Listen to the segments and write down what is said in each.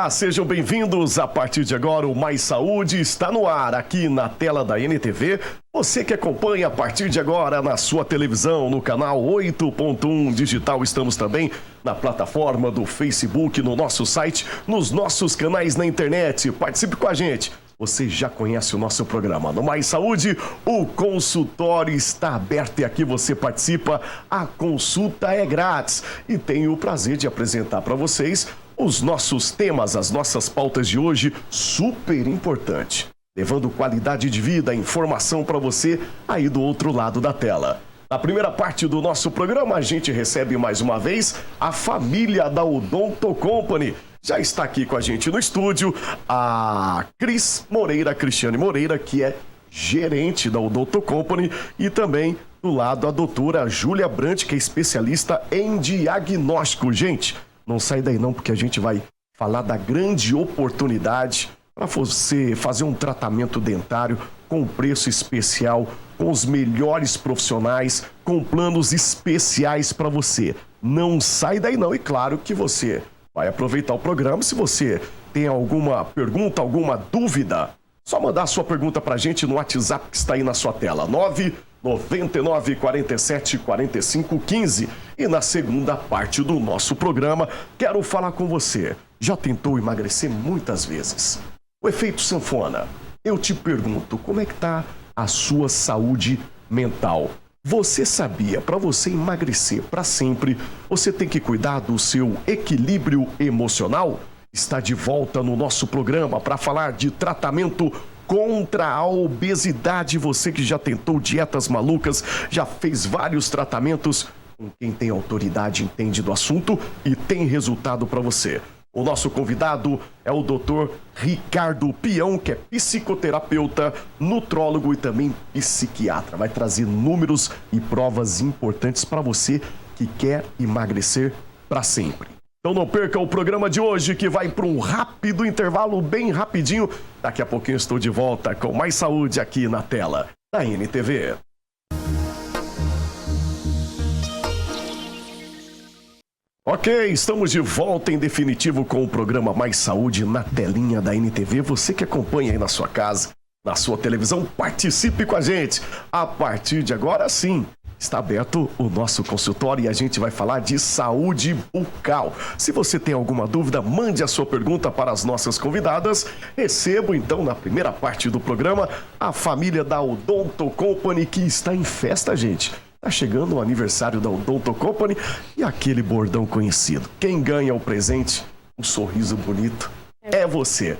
Olá, sejam bem-vindos. A partir de agora, o Mais Saúde está no ar aqui na tela da NTV. Você que acompanha a partir de agora na sua televisão, no canal 8.1 Digital. Estamos também na plataforma do Facebook, no nosso site, nos nossos canais na internet. Participe com a gente. Você já conhece o nosso programa. No Mais Saúde, o consultório está aberto e aqui você participa. A consulta é grátis. E tenho o prazer de apresentar para vocês os nossos temas, as nossas pautas de hoje, super importante. Levando qualidade de vida, informação para você aí do outro lado da tela. Na primeira parte do nosso programa, a gente recebe mais uma vez a família da Odonto Company. Já está aqui com a gente no estúdio a Cristiane Moreira, que é gerente da Odonto Company, e também do lado a doutora Júlia Brant, que é especialista em diagnóstico. Gente, não sai daí não, porque a gente vai falar da grande oportunidade para você fazer um tratamento dentário com preço especial, com os melhores profissionais, com planos especiais para você. Não sai daí não, e claro que você vai aproveitar o programa. Se você tem alguma pergunta, alguma dúvida, só mandar a sua pergunta para a gente no WhatsApp que está aí na sua tela, 999 47 45 15. E na segunda parte do nosso programa, quero falar com você. Já tentou emagrecer muitas vezes? O efeito sanfona. Eu te pergunto, como é que tá a sua saúde mental? Você sabia, para você emagrecer para sempre, você tem que cuidar do seu equilíbrio emocional? Está de volta no nosso programa para falar de tratamento contra a obesidade. Você que já tentou dietas malucas, já fez vários tratamentos, com quem tem autoridade, entende do assunto e tem resultado para você. O nosso convidado é o Dr. Ricardo Peão, que é psicoterapeuta, nutrólogo e também psiquiatra. Vai trazer números e provas importantes para você que quer emagrecer para sempre. Então não perca o programa de hoje, que vai para um rápido intervalo, bem rapidinho. Daqui a pouquinho estou de volta com Mais Saúde aqui na tela da NTV. Ok, estamos de volta em definitivo com o programa Mais Saúde na telinha da NTV. Você que acompanha aí na sua casa, na sua televisão, participe com a gente. A partir de agora, sim, está aberto o nosso consultório e a gente vai falar de saúde bucal. Se você tem alguma dúvida, mande a sua pergunta para as nossas convidadas. Recebo, então, na primeira parte do programa, a família da Odonto Company, que está em festa, gente. Tá chegando o aniversário da Odonto Company e aquele bordão conhecido. Quem ganha o presente, um sorriso bonito, é você.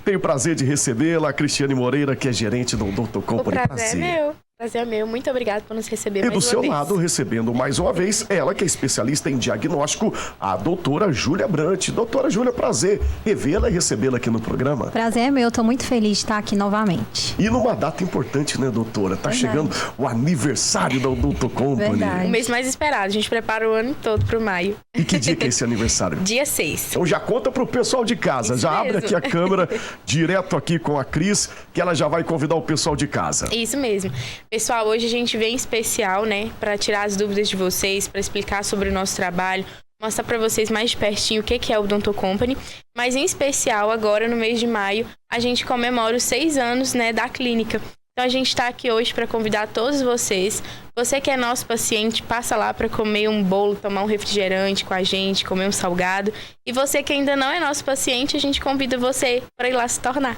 Tenho o prazer de recebê-la, a Cristiane Moreira, que é gerente da Odonto Company. O prazer é meu. Prazer é meu. Muito obrigado por nos receber mais uma vez. E do seu lado, recebendo mais uma vez, ela que é especialista em diagnóstico, a doutora Júlia Brant. Doutora Júlia, prazer revê-la e recebê-la aqui no programa. Prazer é meu, tô muito feliz de estar aqui novamente. E numa data importante, né, doutora? Tá chegando o aniversário da Odonto Company. Verdade. O mês mais esperado. A gente prepara o ano todo pro maio. E que dia que é esse aniversário? Dia 6. Então já conta pro pessoal de casa. Isso já mesmo. abre aqui a câmera, direto aqui com a Cris, que ela já vai convidar o pessoal de casa. Isso mesmo. Pessoal, hoje a gente vem especial, né, para tirar as dúvidas de vocês, para explicar sobre o nosso trabalho, mostrar para vocês mais de pertinho o que é o Odonto Company. Mas em especial, agora no mês de maio, a gente comemora os 6 anos, né, da clínica. Então a gente está aqui hoje para convidar todos vocês. Você que é nosso paciente, passa lá para comer um bolo, tomar um refrigerante com a gente, comer um salgado. E você que ainda não é nosso paciente, a gente convida você para ir lá se tornar.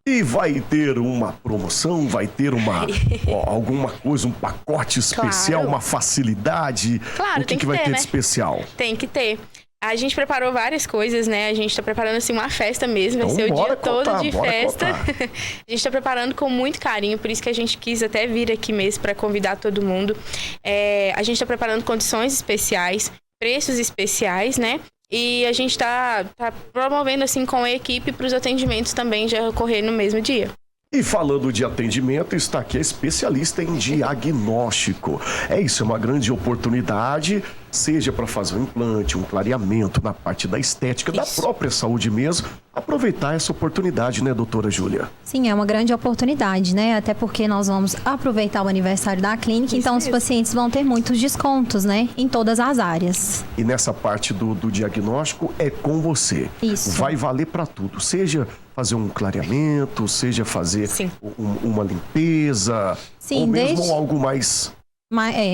E vai ter uma promoção, vai ter alguma coisa, um pacote especial, Claro. uma facilidade? Claro, o tem que vai ter, ter né? de especial? Tem que ter. A gente preparou várias coisas, né? A gente tá preparando, assim, uma festa mesmo. Vai Então, ser o bora dia todo contar, de bora festa. contar. A gente tá preparando com muito carinho, por isso que a gente quis até vir aqui mesmo para convidar todo mundo. A gente tá preparando condições especiais, preços especiais, né? E a gente tá promovendo, assim, com a equipe para os atendimentos também já ocorrer no mesmo dia. E falando de atendimento, está aqui a especialista em diagnóstico. É isso, é uma grande oportunidade. seja para fazer um implante, um clareamento na parte da estética, da própria saúde mesmo, aproveitar essa oportunidade, né, doutora Júlia? Sim, é uma grande oportunidade, né? Até porque nós vamos aproveitar o aniversário da clínica, então os pacientes vão ter muitos descontos, né? Em todas as áreas. E nessa parte do diagnóstico é com você. Isso. Vai valer para tudo, seja fazer um clareamento, seja fazer uma limpeza, Sim, ou mesmo algo mais...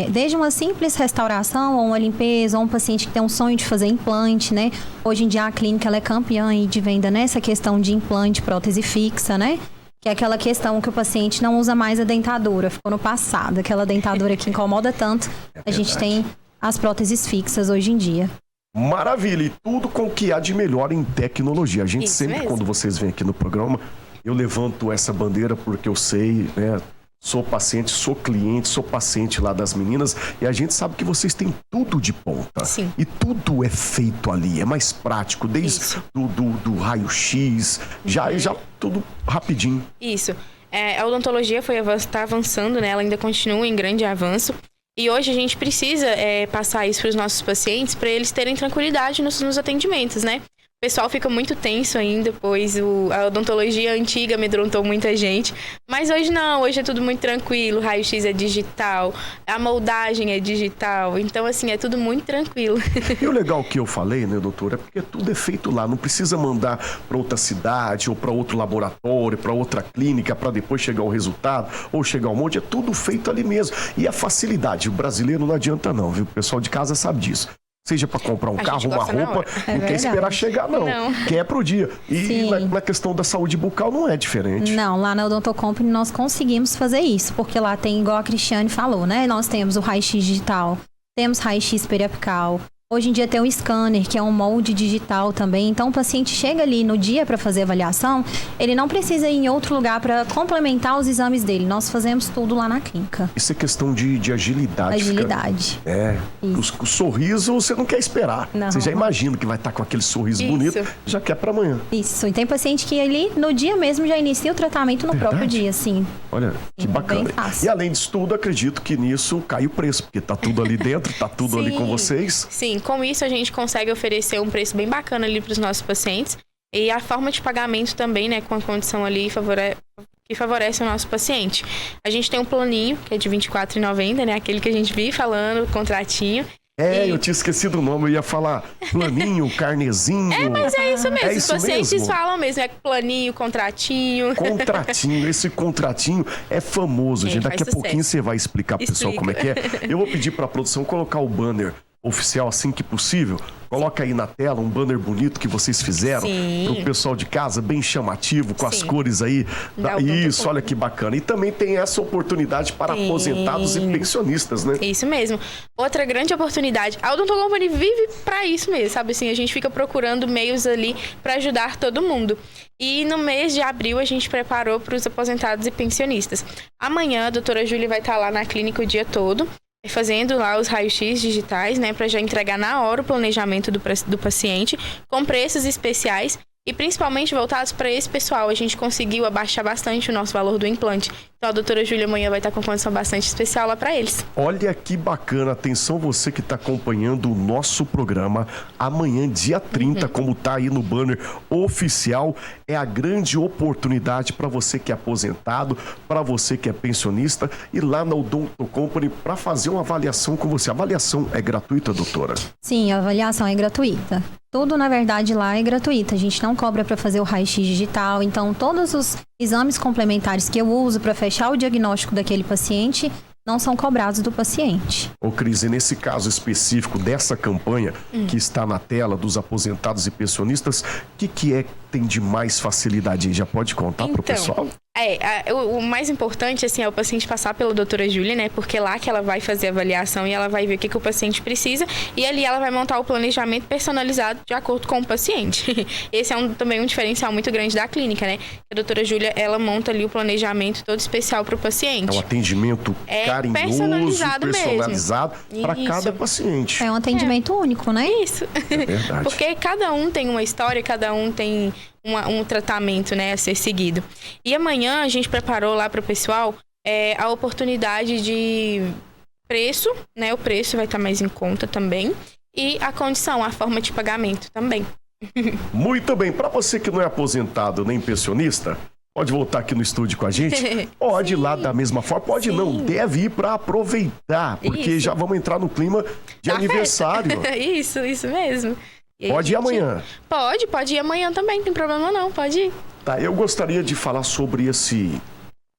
Desde uma simples restauração ou uma limpeza, ou um paciente que tem um sonho de fazer implante, né? Hoje em dia a clínica ela é campeã de venda nessa questão de implante, prótese fixa, né? Que é aquela questão que o paciente não usa mais a dentadura, ficou no passado. Aquela dentadura que incomoda tanto, a gente tem as próteses fixas hoje em dia. Maravilha, e tudo com o que há de melhor em tecnologia. A gente sempre, quando vocês vêm aqui no programa, eu levanto essa bandeira porque eu sei, né? Sou paciente, sou cliente, sou paciente lá das meninas e a gente sabe que vocês têm tudo de ponta. Sim. E tudo é feito ali, é mais prático, desde do raio-x, já tudo rapidinho. Isso. A odontologia está avançando, né? Ela ainda continua em grande avanço. E hoje a gente precisa passar isso para os nossos pacientes para eles terem tranquilidade nos atendimentos, né? O pessoal fica muito tenso ainda, pois a odontologia antiga amedrontou muita gente. Mas hoje não, hoje é tudo muito tranquilo, o raio-x é digital, a moldagem é digital, então assim, é tudo muito tranquilo. E o legal que eu falei, né, doutora, é porque tudo é feito lá, não precisa mandar para outra cidade ou para outro laboratório, para outra clínica, para depois chegar o resultado ou chegar um monte, é tudo feito ali mesmo. E a facilidade, o brasileiro não adianta não, viu? O pessoal de casa sabe disso. Seja para comprar um carro, uma roupa, não quer esperar chegar, não. Quer pro dia. E na questão da saúde bucal não é diferente. Não, lá na Odonto Company nós conseguimos fazer isso, porque lá tem, igual a Cristiane falou, né? Nós temos o raio-x digital, temos raio-x periapical. Hoje em dia tem um scanner, que é um molde digital também. Então, o paciente chega ali no dia para fazer a avaliação, ele não precisa ir em outro lugar para complementar os exames dele. Nós fazemos tudo lá na clínica. Isso é questão de agilidade. Agilidade. O sorriso você não quer esperar. Não. Você já imagina que vai estar com aquele sorriso bonito, já quer para amanhã. Isso. E tem paciente que ali, no dia mesmo, já inicia o tratamento no próprio dia, sim. Olha, que bacana. Bem fácil. E além disso tudo, acredito que nisso cai o preço, porque tá tudo ali dentro, tá tudo ali com vocês. Sim. Com isso, a gente consegue oferecer um preço bem bacana ali para os nossos pacientes. E a forma de pagamento também, né, com a condição ali que favorece o nosso paciente. A gente tem um planinho, que é de R$ 24,90, né, aquele que a gente vive falando, contratinho. Eu tinha esquecido o nome, eu ia falar planinho, carnezinho. Mas é isso mesmo, os pacientes mesmo? falam mesmo, é planinho, contratinho. Contratinho, esse contratinho é famoso, gente. Daqui a pouquinho você vai explicar pro pessoal como é que é. Eu vou pedir pra produção colocar o banner oficial assim que possível. Coloca aí na tela um banner bonito que vocês fizeram pro pessoal de casa, bem chamativo, com as cores aí. Isso, olha que bacana. E também tem essa oportunidade para aposentados e pensionistas, né? Isso mesmo. Outra grande oportunidade. A Odonto Company vive para isso mesmo, sabe assim? A gente fica procurando meios ali para ajudar todo mundo. E no mês de abril a gente preparou para os aposentados e pensionistas. Amanhã a doutora Júlia vai estar lá na clínica o dia todo, fazendo lá os raios-x digitais, né, para já entregar na hora o planejamento do paciente, com preços especiais e principalmente voltados para esse pessoal. A gente conseguiu abaixar bastante o nosso valor do implante. Então a doutora Júlia amanhã vai estar com condição bastante especial lá para eles. Olha que bacana. Atenção você que está acompanhando o nosso programa. Amanhã, dia 30, como tá aí no banner oficial, é a grande oportunidade para você que é aposentado, para você que é pensionista, ir lá na Odonto Company para fazer uma avaliação com você. A avaliação é gratuita, doutora? Sim, a avaliação é gratuita. Tudo, na verdade, lá é gratuito. A gente não cobra para fazer o raio-x digital. Então, todos os exames complementares que eu uso para fechar o diagnóstico daquele paciente não são cobrados do paciente. Ô Cris, e nesse caso específico dessa campanha que está na tela dos aposentados e pensionistas, o que tem de mais facilidade aí? Já pode contar pro pessoal? O mais importante, assim, é o paciente passar pela doutora Júlia, né? Porque lá que ela vai fazer a avaliação e ela vai ver o que o paciente precisa e ali ela vai montar o planejamento personalizado de acordo com o paciente. Esse é também um diferencial muito grande da clínica, né? A doutora Júlia, ela monta ali o planejamento todo especial para o paciente. É um atendimento carinhoso, personalizado para cada paciente. É um atendimento único, né? Isso. É verdade. Porque cada um tem uma história, cada um tem um tratamento, né, a ser seguido. E amanhã a gente preparou lá para o pessoal a oportunidade de preço, né? O preço vai estar mais em conta também. E a condição, a forma de pagamento também. Muito bem. Para você que não é aposentado nem pensionista, pode voltar aqui no estúdio com a gente? Pode ir lá da mesma forma. Pode não, deve ir para aproveitar, porque já vamos entrar no clima de aniversário. Isso mesmo. Pode ir amanhã. Pode ir amanhã também, não tem problema não, pode ir. Tá, eu gostaria de falar sobre esse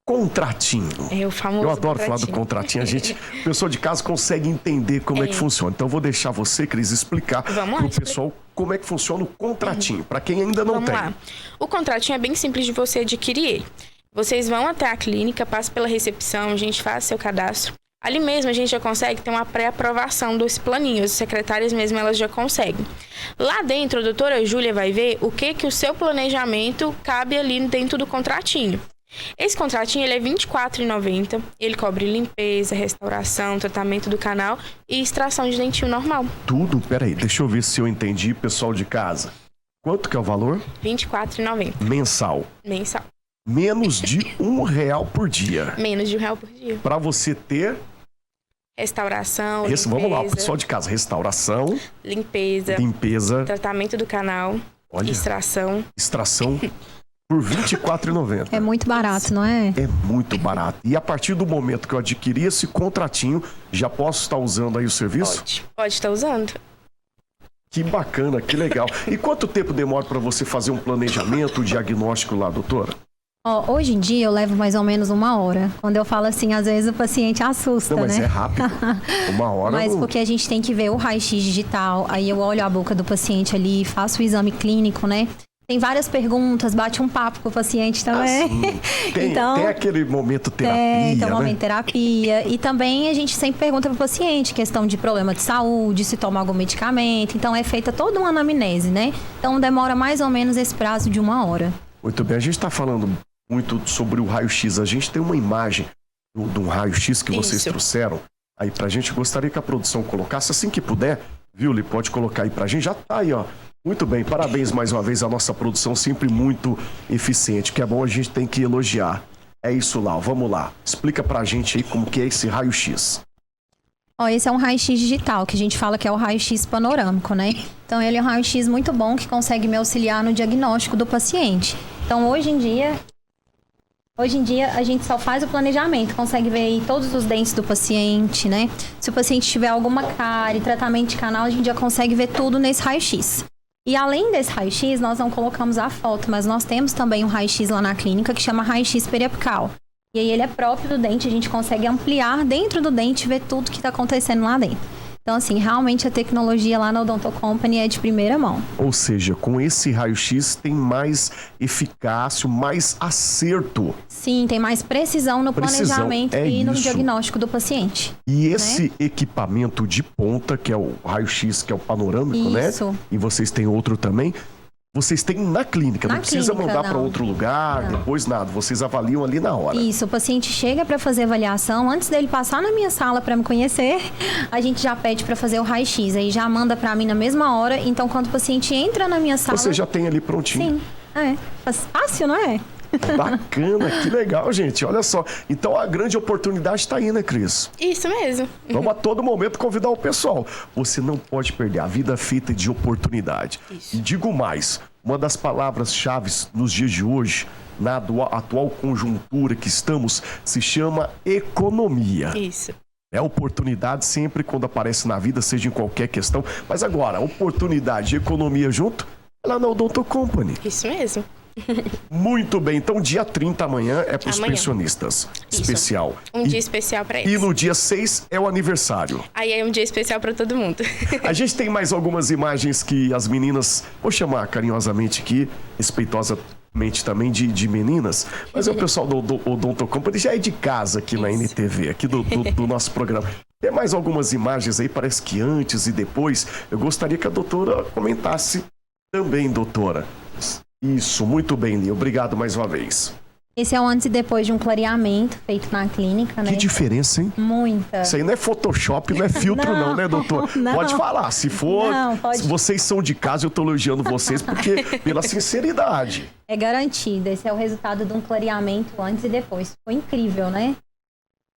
contratinho. É o famoso. Eu adoro contratinho. falar do contratinho. A pessoa de casa consegue entender como é que funciona. Então, eu vou deixar você, Cris, explicar pro pessoal como é que funciona o contratinho, para quem ainda não tem. Lá. O contratinho é bem simples de você adquirir ele. Vocês vão até a clínica, passam pela recepção, a gente faz seu cadastro. Ali mesmo a gente já consegue ter uma pré-aprovação desse planinho. As secretárias mesmo, elas já conseguem. Lá dentro, a doutora Júlia vai ver o que o seu planejamento cabe ali dentro do contratinho. Esse contratinho ele é R$ 24,90. Ele cobre limpeza, restauração, tratamento do canal e extração de dentinho normal. Tudo? Peraí, deixa eu ver se eu entendi, pessoal de casa. Quanto que é o valor? R$ 24,90. Mensal. Mensal. Menos de R$1 por dia. Menos de R$1 por dia. Para você ter... Restauração, limpeza. Vamos lá, pessoal de casa. Restauração. Limpeza. Tratamento do canal. Olha. Extração. Por R$ 24,90. É muito barato, não é? É muito barato. E a partir do momento que eu adquiri esse contratinho, já posso estar usando aí o serviço? Pode estar usando. Que bacana, que legal. E quanto tempo demora para você fazer um planejamento, um diagnóstico lá, doutora? Hoje em dia eu levo mais ou menos 1 hora. Quando eu falo assim, às vezes o paciente assusta, mas né? É rápido. 1 hora. Mas porque a gente tem que ver o raio-x digital, aí eu olho a boca do paciente ali, faço o exame clínico, né? Tem várias perguntas, bate um papo com o paciente também. Tem aquele momento terapia, tem um momento né? terapia. E também a gente sempre pergunta pro paciente questão de problema de saúde, se toma algum medicamento. Então é feita toda uma anamnese, né? Então demora mais ou menos esse prazo de 1 hora. Muito bem, a gente está falando muito sobre o raio-x. A gente tem uma imagem de um raio-x que vocês trouxeram aí pra gente. Gostaria que a produção colocasse assim que puder. Viu, Li? Pode colocar aí pra gente. Já tá aí, ó. Muito bem, parabéns mais uma vez à nossa produção, sempre muito eficiente, que é bom, a gente tem que elogiar. É isso lá, vamos lá. Explica pra gente aí como que é esse raio-x. Esse é um raio-x digital, que a gente fala que é o raio-x panorâmico, né? Então ele é um raio-x muito bom que consegue me auxiliar no diagnóstico do paciente. Então hoje em dia a gente só faz o planejamento, consegue ver aí todos os dentes do paciente, né? Se o paciente tiver alguma cárie, tratamento de canal, a gente já consegue ver tudo nesse raio-x. E além desse raio-x, nós não colocamos a foto, mas nós temos também um raio-x lá na clínica que chama raio-x periapical. E aí ele é próprio do dente, a gente consegue ampliar dentro do dente e ver tudo que está acontecendo lá dentro. Então, assim, realmente a tecnologia lá na Odonto Company é de primeira mão. Ou seja, com esse raio-x tem mais eficácia, mais acerto. Sim, tem mais precisão no planejamento e no diagnóstico do paciente. E esse equipamento de ponta, que é o raio-x, que é o panorâmico, né? E vocês têm outro também. Vocês têm na clínica, não precisa mandar para outro lugar, depois nada. Vocês avaliam ali na hora. Isso, o paciente chega para fazer avaliação, antes dele passar na minha sala para me conhecer, a gente já pede para fazer o raio-x, aí já manda para mim na mesma hora. Então, quando o paciente entra na minha sala... Você já tem ali prontinho. Sim, fácil, não é? Bacana, que legal, gente. Olha só. Então a grande oportunidade está aí, né, Cris? Isso mesmo. Vamos a todo momento convidar o pessoal. Você não pode perder a vida feita de oportunidade. Isso. E digo mais, uma das palavras-chave nos dias de hoje, na atual conjuntura que estamos, se chama economia. Isso. É oportunidade sempre quando aparece na vida, seja em qualquer questão. Mas agora, oportunidade e economia junto, é lá na Odonto Company. Isso mesmo. Muito bem, então dia 30 amanhã é para os pensionistas. Isso. Especial. Um dia especial para eles. E no dia 6 é o aniversário. Aí é um dia especial para todo mundo. A gente tem mais algumas imagens que as meninas, vou chamar carinhosamente aqui, respeitosamente também de meninas, mas é o pessoal do Odonto Company, já é de casa aqui na NTV, aqui do nosso programa. Tem mais algumas imagens aí, parece que antes e depois. Eu gostaria que a doutora comentasse também, doutora. Isso, muito bem, Li. Obrigado mais uma vez. Esse é o antes e depois de um clareamento feito na clínica, né? Que diferença, hein? Muita. Isso aí não é Photoshop, não é filtro não, né, doutor? Não. Pode falar, se for, pode. Vocês são de casa, eu tô elogiando vocês porque pela sinceridade. É garantido, esse é o resultado de um clareamento antes e depois. Foi incrível, né?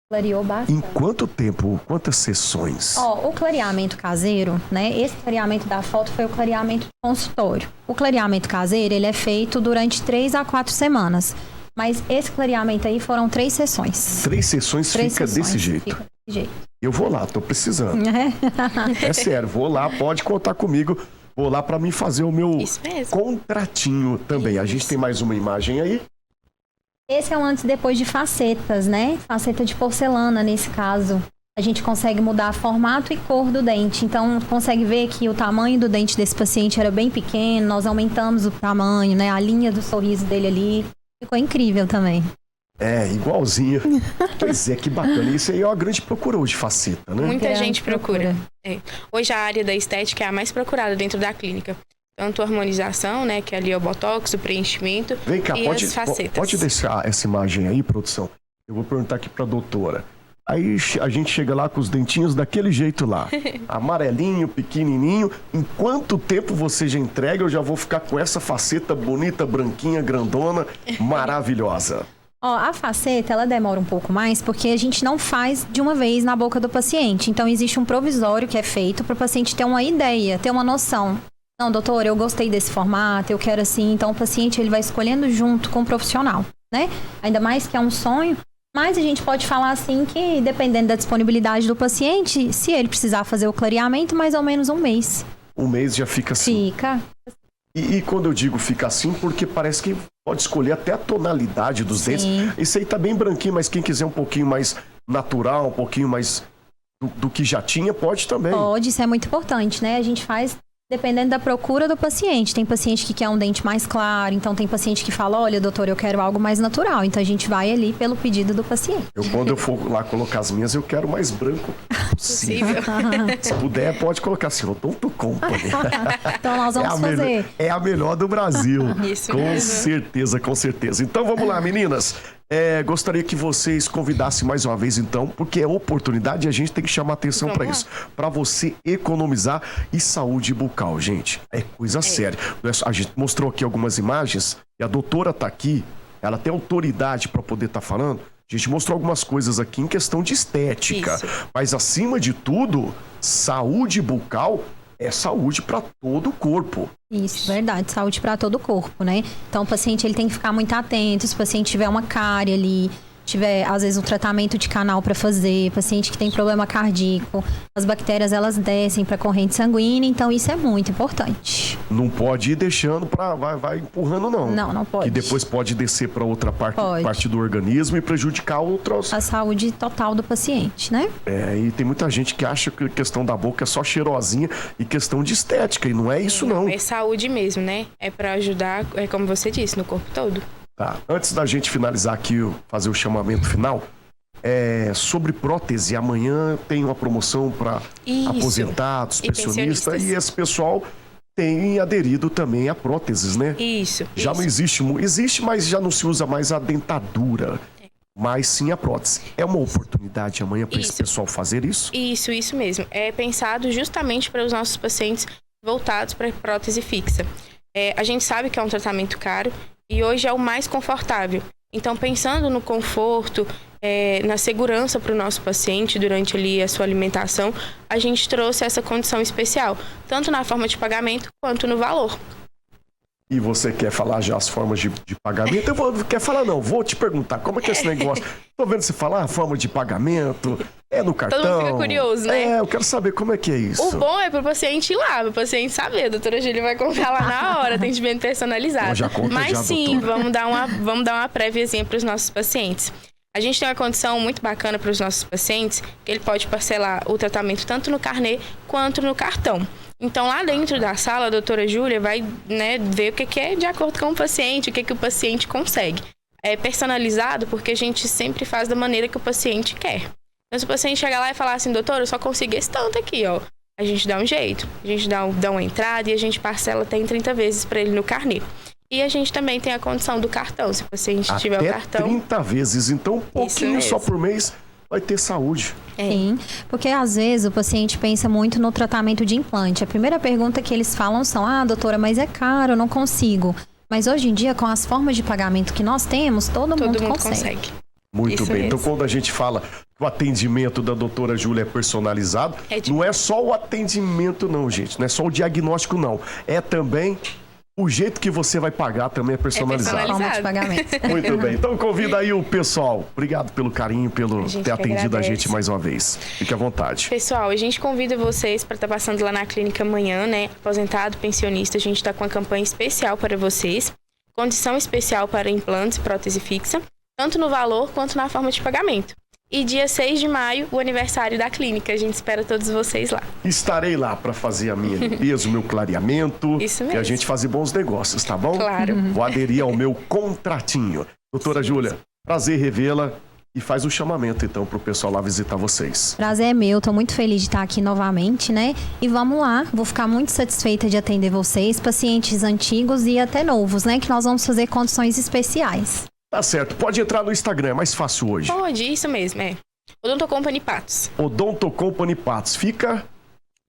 Clareou bastante. Em quanto tempo? Quantas sessões? O clareamento caseiro, né? Esse clareamento da foto foi o clareamento do consultório. O clareamento caseiro, ele é feito durante 3 a 4 semanas. Mas esse clareamento aí foram 3 sessões. 3 sessões fica desse jeito. Fica desse jeito. Eu vou lá, tô precisando. É sério, vou lá, pode contar comigo. Vou lá para mim fazer o meu contratinho também. Isso. A gente tem mais uma imagem aí. Esse é um antes e depois de facetas, né? Faceta de porcelana, nesse caso. A gente consegue mudar formato e cor do dente. Então, consegue ver que o tamanho do dente desse paciente era bem pequeno. Nós aumentamos o tamanho, né? A linha do sorriso dele ali. Ficou incrível também. É, igualzinho. Pois é, que bacana. Isso aí é uma grande procura hoje, faceta, né? Muita gente procura. Hoje a área da estética é a mais procurada dentro da clínica. Tanto a harmonização, né, que ali é o botox, o preenchimento. Vem cá, e as facetas. Pode deixar essa imagem aí, produção? Eu vou perguntar aqui pra doutora. Aí a gente chega lá com os dentinhos daquele jeito lá. Amarelinho, pequenininho. Em quanto tempo você já entrega? Eu já vou ficar com essa faceta bonita, branquinha, grandona, maravilhosa. A faceta, ela demora um pouco mais porque a gente não faz de uma vez na boca do paciente. Então, existe um provisório que é feito para o paciente ter uma ideia, ter uma noção. Não, doutor, eu gostei desse formato, eu quero assim. Então, o paciente ele vai escolhendo junto com o profissional, né? Ainda mais que é um sonho. Mas a gente pode falar assim que, dependendo da disponibilidade do paciente, se ele precisar fazer o clareamento, mais ou menos 1 mês. 1 mês já fica assim? Fica. E quando eu digo fica assim, porque parece que pode escolher até a tonalidade dos dentes. Esse aí tá bem branquinho, mas quem quiser um pouquinho mais natural, um pouquinho mais do que já tinha, pode também. Pode, isso é muito importante, né? A gente faz dependendo da procura do paciente. Tem paciente que quer um dente mais claro, então tem paciente que fala, olha, doutor, eu quero algo mais natural. Então a gente vai ali pelo pedido do paciente. Quando eu for lá colocar as minhas, eu quero mais branco possível. Se puder, pode colocar assim, Odonto Company. Então nós vamos fazer. É a melhor do Brasil. Isso com mesmo. certeza, com certeza. Então vamos lá, meninas. Gostaria que vocês convidassem mais uma vez, então, porque é oportunidade e a gente tem que chamar atenção para isso. Para você economizar e saúde bucal, gente. É coisa séria. A gente mostrou aqui algumas imagens e a doutora tá aqui, ela tem autoridade para poder estar falando. A gente mostrou algumas coisas aqui em questão de estética. Isso. Mas, acima de tudo, saúde bucal é saúde para todo o corpo. Isso, verdade. Saúde para todo o corpo, né? Então, o paciente ele tem que ficar muito atento. Se o paciente tiver uma cárie ali, tiver, às vezes, um tratamento de canal para fazer, paciente que tem problema cardíaco, as bactérias, elas descem para a corrente sanguínea. Então, isso é muito importante. Não pode ir deixando vai empurrando, não. Não pode. Que depois pode descer para outra parte do organismo e prejudicar outros. A saúde total do paciente, né? E tem muita gente que acha que a questão da boca é só cheirosinha e questão de estética. E não é isso, não. É saúde mesmo, né? É para ajudar, como você disse, no corpo todo. Tá. Antes da gente finalizar aqui, fazer o chamamento final, sobre prótese, amanhã tem uma promoção para aposentados, pensionistas, e esse pessoal tem aderido também a próteses, né? Isso. Já não existe, mas já não se usa mais a dentadura, mas sim a prótese. É uma oportunidade amanhã para esse pessoal fazer isso? Isso mesmo. É pensado justamente para os nossos pacientes voltados para prótese fixa. A gente sabe que é um tratamento caro, e hoje é o mais confortável. Então, pensando no conforto, na segurança para o nosso paciente durante ali a sua alimentação, a gente trouxe essa condição especial, tanto na forma de pagamento quanto no valor. E você quer falar já as formas de pagamento? Quer falar não, vou te perguntar, como é que é esse negócio? Tô vendo você falar a forma de pagamento, no cartão. Todo mundo fica curioso, né? Eu quero saber como é que é isso. O bom é pro paciente ir lá, pro paciente saber. A doutora Júlia vai contar lá na hora, atendimento personalizado. Já conta. Mas já, sim, doutora. vamos dar uma préviazinha pros nossos pacientes. A gente tem uma condição muito bacana para os nossos pacientes, que ele pode parcelar o tratamento tanto no carnê quanto no cartão. Então, lá dentro da sala, a doutora Júlia vai ver o que é de acordo com o paciente, o que o paciente consegue. É personalizado porque a gente sempre faz da maneira que o paciente quer. Então, se o paciente chegar lá e falar assim, doutor, eu só consigo esse tanto aqui, ó. A gente dá um jeito. A gente dá uma entrada e a gente parcela até em 30 vezes para ele no carnê. E a gente também tem a condição do cartão. Se o paciente tiver o cartão... 30 vezes, então um pouquinho só por mês vai ter saúde. Sim, porque às vezes o paciente pensa muito no tratamento de implante. A primeira pergunta que eles falam são, doutora, mas é caro, eu não consigo. Mas hoje em dia, com as formas de pagamento que nós temos, todo mundo consegue. Muito Isso bem. mesmo. Então, quando a gente fala que o atendimento da doutora Júlia é personalizado, não é só o atendimento, não, gente. Não é só o diagnóstico, não. É também o jeito que você vai pagar também é personalizado. Forma de pagamento. Muito bem. Então, convida aí o pessoal. Obrigado pelo carinho, pelo ter atendido agradece. a gente mais uma vez. Fique à vontade. Pessoal, a gente convida vocês para estar passando lá na clínica amanhã, né? Aposentado, pensionista, a gente está com uma campanha especial para vocês. Condição especial para implantes e prótese fixa, tanto no valor quanto na forma de pagamento. E dia 6 de maio, o aniversário da clínica. A gente espera todos vocês lá. Estarei lá para fazer a minha limpeza, o meu clareamento. Isso mesmo. E a gente fazer bons negócios, tá bom? Claro. Vou aderir ao meu contratinho. Doutora Júlia, prazer revê-la. E faz o chamamento, então, pro pessoal lá visitar vocês. Prazer é meu, tô muito feliz de estar aqui novamente, né? E vamos lá, vou ficar muito satisfeita de atender vocês, pacientes antigos e até novos, né? Que nós vamos fazer condições especiais. Tá certo, pode entrar no Instagram, é mais fácil hoje. Pode, isso mesmo, é. Odonto Company Patos. Odonto Company Patos, fica...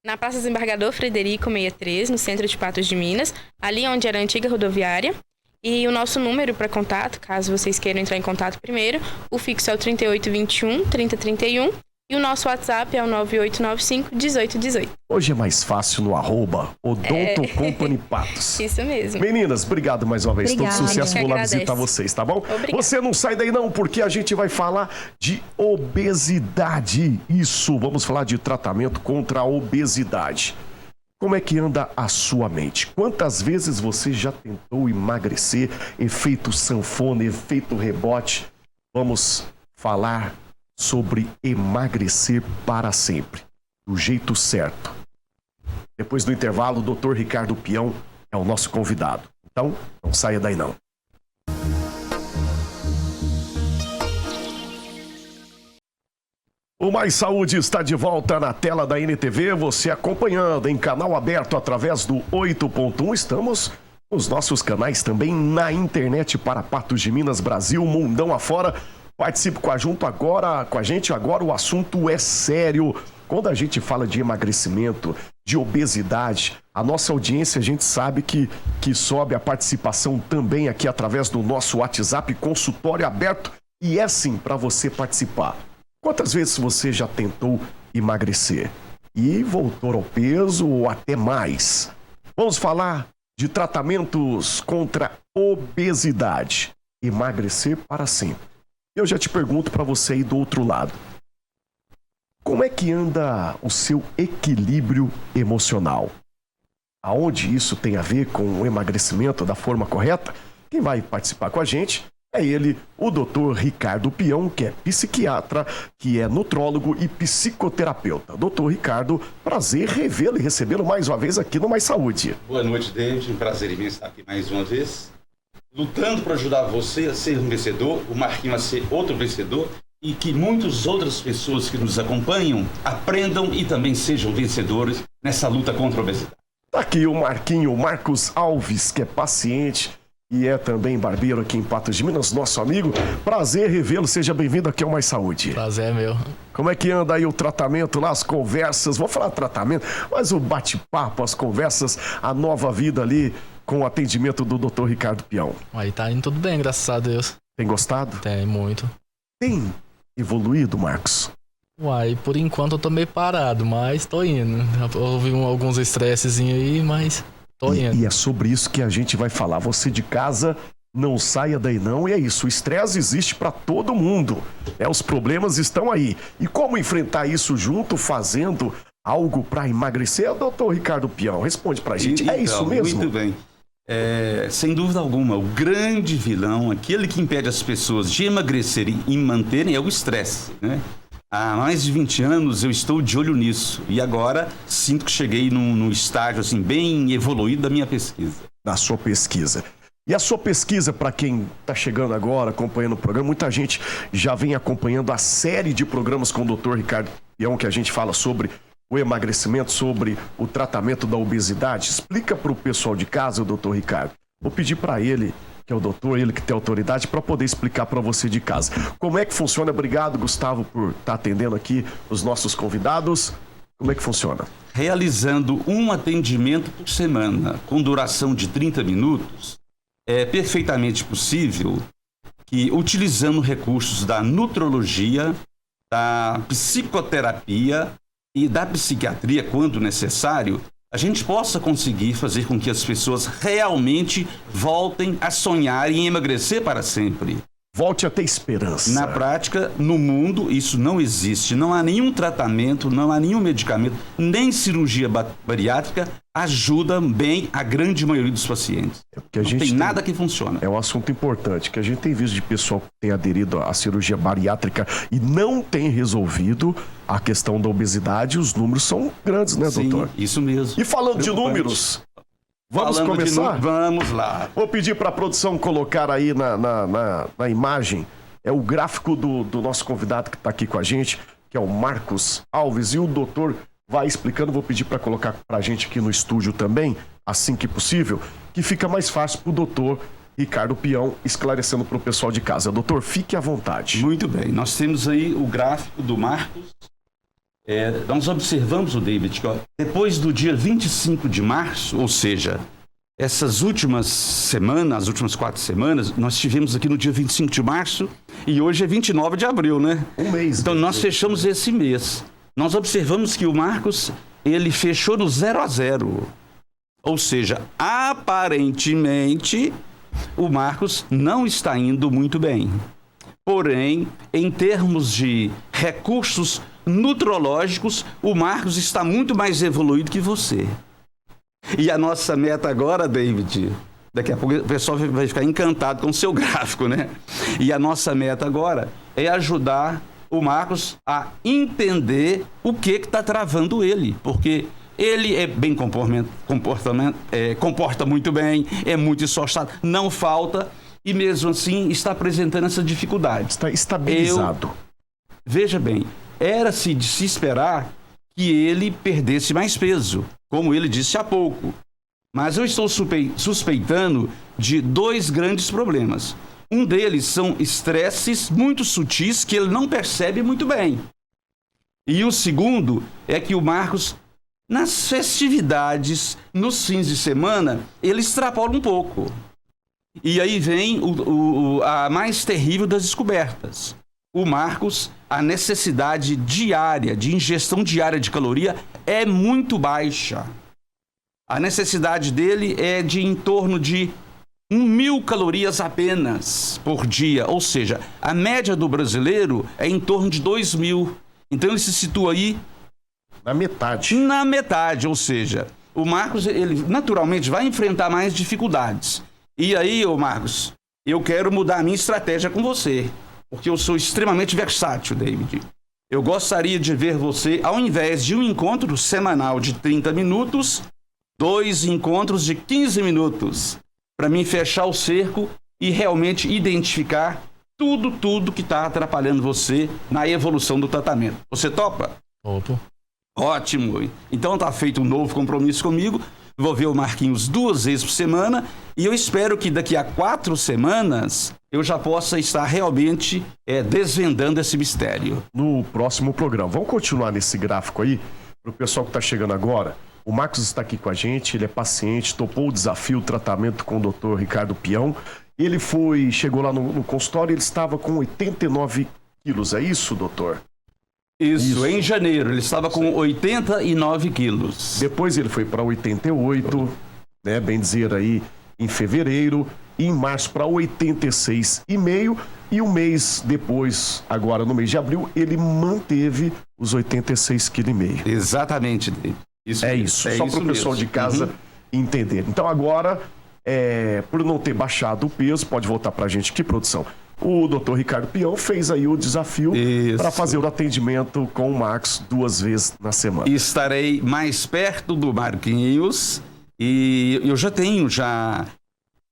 Na Praça Desembargador Frederico 63, no centro de Patos de Minas, ali onde era a antiga rodoviária. E o nosso número para contato, caso vocês queiram entrar em contato primeiro, o fixo é o 3821-3031 e o nosso WhatsApp é o 9895-1818. Hoje é mais fácil no @Odonto Company Patos. Isso mesmo. Meninas, obrigado mais uma vez. Obrigada. Todo sucesso, A gente vou lá agradece. visitar vocês, tá bom? Obrigada. Você não sai daí não, porque a gente vai falar de obesidade. Isso, vamos falar de tratamento contra a obesidade. Como é que anda a sua mente? Quantas vezes você já tentou emagrecer? Efeito sanfona, efeito rebote. Vamos falar sobre emagrecer para sempre, do jeito certo. Depois do intervalo, o Dr. Ricardo Peão é o nosso convidado. Então, não saia daí não. O Mais Saúde está de volta na tela da NTV, você acompanhando em canal aberto através do 8.1. Estamos nos nossos canais também na internet para Patos de Minas, Brasil, mundão afora. Participe com a gente agora, o assunto é sério. Quando a gente fala de emagrecimento, de obesidade, a nossa audiência, a gente sabe que sobe a participação também aqui através do nosso WhatsApp, consultório aberto, e é sim para você participar. Quantas vezes você já tentou emagrecer e voltou ao peso ou até mais? Vamos falar de tratamentos contra obesidade. Emagrecer para sempre. Eu já te pergunto para você aí do outro lado. Como é que anda o seu equilíbrio emocional? Aonde isso tem a ver com o emagrecimento da forma correta? Quem vai participar com a gente é ele, o Dr. Ricardo Peão, que é psiquiatra, que é nutrólogo e psicoterapeuta. Dr. Ricardo, prazer revê-lo e recebê-lo mais uma vez aqui no Mais Saúde. Boa noite, David. Um prazer imenso estar aqui mais uma vez. Lutando para ajudar você a ser um vencedor, o Marquinho a ser outro vencedor e que muitas outras pessoas que nos acompanham aprendam e também sejam vencedores nessa luta contra a obesidade. Tá aqui o Marcos Alves, que é paciente e é também barbeiro aqui em Patos de Minas, nosso amigo. Prazer revê-lo, seja bem-vindo aqui ao Mais Saúde. Prazer é meu. Como é que anda aí o tratamento lá, as conversas? Vou falar tratamento, mas o bate-papo, as conversas, a nova vida ali com o atendimento do Dr. Ricardo Peão. Aí tá indo tudo bem, graças a Deus. Tem gostado? Tem, muito. Tem evoluído, Marcos? Uai, por enquanto eu tô meio parado, mas tô indo. Houve alguns estressezinhos aí, mas tô indo. E é sobre isso que a gente vai falar. Você de casa, não saia daí não. E é isso, o estresse existe para todo mundo. Os problemas estão aí. E como enfrentar isso junto, fazendo algo para emagrecer? Dr. Ricardo Peão, responde pra gente. Então, é isso mesmo? Muito bem. Sem dúvida alguma, o grande vilão, aquele que impede as pessoas de emagrecerem e manterem é o estresse, né? Há mais de 20 anos eu estou de olho nisso e agora sinto que cheguei num estágio assim, bem evoluído da minha pesquisa. Da sua pesquisa. E a sua pesquisa, para quem está chegando agora, acompanhando o programa, muita gente já vem acompanhando a série de programas com o Dr. Ricardo Peão, que a gente fala sobre o emagrecimento, sobre o tratamento da obesidade. Explica para o pessoal de casa, o Dr. Ricardo. Vou pedir para ele, que é o doutor, ele que tem autoridade, para poder explicar para você de casa. Como é que funciona? Obrigado, Gustavo, por estar atendendo aqui os nossos convidados. Como é que funciona? Realizando um atendimento por semana, com duração de 30 minutos, é perfeitamente possível que, utilizando recursos da nutrologia, da psicoterapia e da psiquiatria, quando necessário, a gente possa conseguir fazer com que as pessoas realmente voltem a sonhar em emagrecer para sempre. Volte a ter esperança. Na prática, no mundo, isso não existe. Não há nenhum tratamento, não há nenhum medicamento, nem cirurgia bariátrica ajuda bem a grande maioria dos pacientes. Não tem nada que funciona. É um assunto importante, que a gente tem visto de pessoal que tem aderido à cirurgia bariátrica e não tem resolvido a questão da obesidade. Os números são grandes, né, doutor? Sim, isso mesmo. E falando de números... Vamos começar? Vamos lá. Vou pedir para a produção colocar aí na imagem o gráfico do nosso convidado que está aqui com a gente, que é o Marcos Alves, e o doutor vai explicando. Vou pedir para colocar para a gente aqui no estúdio também, assim que possível, que fica mais fácil para o doutor Ricardo Peão esclarecendo para o pessoal de casa. Doutor, fique à vontade. Muito bem. Nós temos aí o gráfico do Marcos. Nós observamos, o David, que depois do dia 25 de março, ou seja, essas últimas semanas, as últimas 4 semanas, nós tivemos aqui no dia 25 de março e hoje é 29 de abril, né? Um mês. Então nós fechamos esse mês. Nós observamos que o Marcos, ele fechou no 0 a 0. Ou seja, aparentemente, o Marcos não está indo muito bem. Porém, em termos de recursos nutrológicos, o Marcos está muito mais evoluído que você. E a nossa meta agora, David, daqui a pouco o pessoal vai ficar encantado com o seu gráfico, né? E a nossa meta agora é ajudar o Marcos a entender o que está travando ele, porque ele é bem comporta muito bem, é muito esforçado, não falta, e mesmo assim está apresentando essa dificuldade. Está estabilizado. Veja bem, era-se de se esperar que ele perdesse mais peso, como ele disse há pouco. Mas eu estou suspeitando de 2 grandes problemas. Um deles são estresses muito sutis que ele não percebe muito bem. E o segundo é que o Marcos, nas festividades, nos fins de semana, ele extrapola um pouco. E aí vem a mais terrível das descobertas. O Marcos, a necessidade diária, de ingestão diária de caloria é muito baixa. A necessidade dele é de em torno de 1.000 calorias apenas por dia. Ou seja, a média do brasileiro é em torno de 2.000. Então ele se situa aí na metade. Na metade, ou seja, o Marcos, ele naturalmente vai enfrentar mais dificuldades. E aí, Marcos, eu quero mudar a minha estratégia com você. Porque eu sou extremamente versátil, David. Eu gostaria de ver você, ao invés de um encontro semanal de 30 minutos, 2 encontros de 15 minutos, para mim fechar o cerco e realmente identificar tudo que está atrapalhando você na evolução do tratamento. Você topa? Opa. Ótimo. Então está feito um novo compromisso comigo. Vou ver o Marquinhos 2 vezes por semana e eu espero que daqui a 4 semanas eu já possa estar realmente desvendando esse mistério. No próximo programa. Vamos continuar nesse gráfico aí, para o pessoal que está chegando agora. O Marcos está aqui com a gente, ele é paciente, topou o desafio, o tratamento com o Dr. Ricardo Peão. Ele chegou lá no consultório, ele estava com 89 quilos, é isso, doutor? Isso, em janeiro, ele estava com 89 quilos. Depois ele foi para 88, né, bem dizer aí, em fevereiro, e em março para 86,5, e um mês depois, agora no mês de abril, ele manteve os 86,5 kg. Exatamente, isso é isso, só para o pessoal de casa entender. Então agora, por não ter baixado o peso, pode voltar para a gente aqui, produção. O Dr. Ricardo Peão fez aí o desafio para fazer o atendimento com o Marcos 2 vezes na semana. Estarei mais perto do Marquinhos e eu já tenho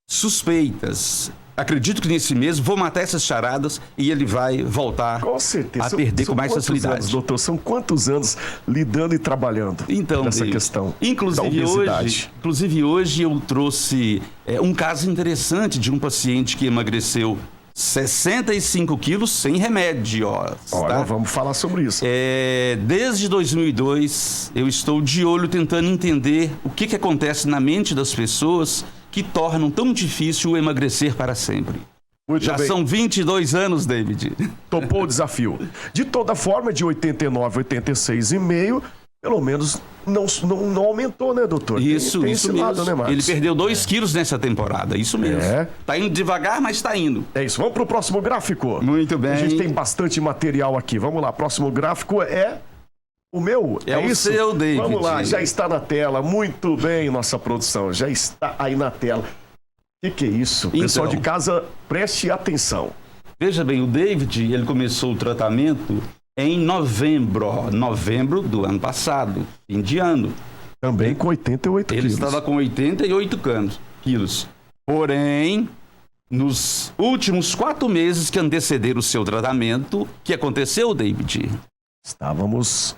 suspeitas. Acredito que nesse mês vou matar essas charadas e ele vai voltar com certeza. A perder com mais facilidade. Anos, doutor, são quantos anos lidando e trabalhando nessa questão Inclusive hoje eu trouxe um caso interessante de um paciente que emagreceu 65 quilos sem remédio. Olha, vamos falar sobre isso. Desde 2002, eu estou de olho tentando entender o que acontece na mente das pessoas que tornam tão difícil o emagrecer para sempre. Muito Já bem. são 22 anos, David. Topou o desafio. De toda forma, de 89 a 86,5, pelo menos não aumentou, né, doutor? Isso tem isso esse mesmo. lado, né, Marcos? Ele perdeu 2 quilos nessa temporada, isso mesmo. É. Tá indo devagar, mas tá indo. É isso. Vamos pro próximo gráfico? Muito bem. A gente tem bastante material aqui. Vamos lá. Próximo gráfico é o meu. É o isso? seu, David. Vamos lá. Já está na tela. Muito bem, nossa produção. Já está aí na tela. O que é isso? Pessoal Então. de casa, preste atenção. Veja bem, o David, ele começou o tratamento em novembro do ano passado, fim de ano. Também com 88 Ele quilos. estava com 88 quilos. Porém, nos últimos 4 meses que antecederam o seu tratamento, o que aconteceu, David? Estávamos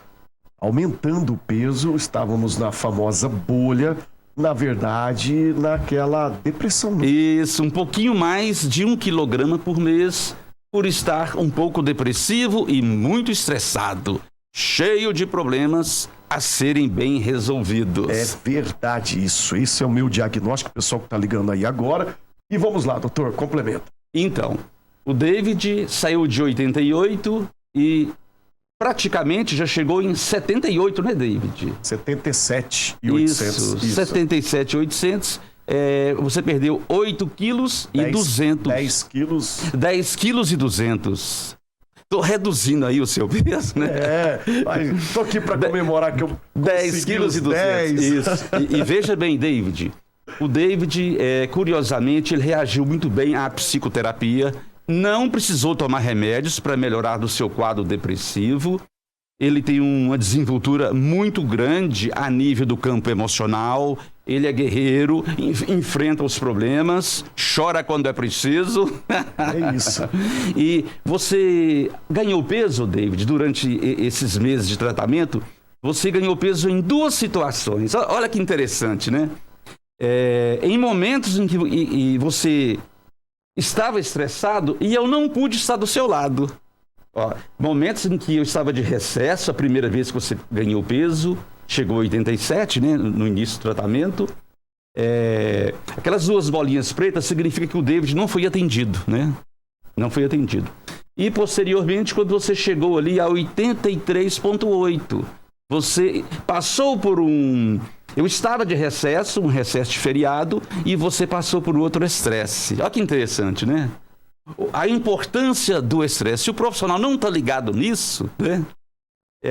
aumentando o peso, estávamos na famosa bolha, na verdade, naquela depressão. Né? Isso, um pouquinho mais de 1 quilograma por mês, por estar um pouco depressivo e muito estressado, cheio de problemas a serem bem resolvidos. É verdade isso. Esse é o meu diagnóstico, pessoal que está ligando aí agora. E vamos lá, doutor, complementa. Então, o David saiu de 88 e praticamente já chegou em 78, né, David? 77,800. Isso, 77,800. Você perdeu 8 quilos e 200. 10 quilos. 10 quilos e 200. Tô reduzindo aí o seu peso, né? Tô aqui para comemorar que eu 10 consegui quilos os e 200. 10. Isso. E veja bem, David, o David, curiosamente, ele reagiu muito bem à psicoterapia, não precisou tomar remédios para melhorar do seu quadro depressivo. Ele tem uma desenvoltura muito grande a nível do campo emocional. Ele é guerreiro, enfrenta os problemas, chora quando é preciso. É isso. E você ganhou peso, David, durante esses meses de tratamento? Você ganhou peso em 2 situações. Olha que interessante, né? Em momentos em que você estava estressado e eu não pude estar do seu lado. Momentos em que eu estava de recesso, a primeira vez que você ganhou peso, chegou a 87, né, no início do tratamento. Aquelas 2 bolinhas pretas significa que o David não foi atendido, né? Não foi atendido. E posteriormente, quando você chegou ali a 83,8, você passou por eu estava de recesso, um recesso de feriado, e você passou por outro estresse. Olha que interessante, né? A importância do estresse. Se o profissional não está ligado nisso, né?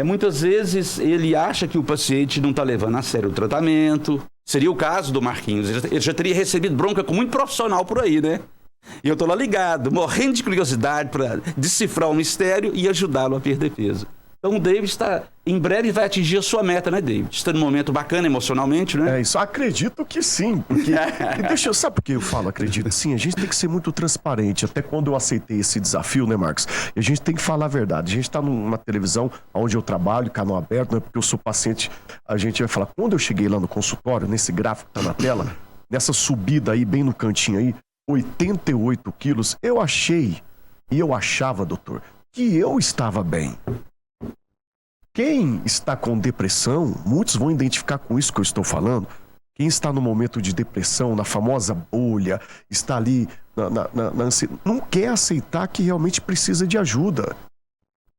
Muitas vezes ele acha que o paciente não está levando a sério o tratamento. Seria o caso do Marquinhos. Ele já teria recebido bronca com muito profissional por aí, né? E eu estou lá ligado, morrendo de curiosidade para decifrar o mistério e ajudá-lo a perder peso. Então o David em breve vai atingir a sua meta, né, David? Está num momento bacana emocionalmente, né? Isso, acredito que sim, porque... sabe por que eu falo acredito sim? A gente tem que ser muito transparente, até quando eu aceitei esse desafio, né, Marcos? E a gente tem que falar a verdade. A gente está numa televisão onde eu trabalho, canal aberto, não é porque eu sou paciente, a gente vai falar, quando eu cheguei lá no consultório, nesse gráfico que tá na tela, nessa subida aí, bem no cantinho aí, 88 quilos, eu achei, e eu achava, doutor, que eu estava bem. Quem está com depressão, muitos vão identificar com isso que eu estou falando. Quem está no momento de depressão, na famosa bolha, está ali na ansiedade, não quer aceitar que realmente precisa de ajuda.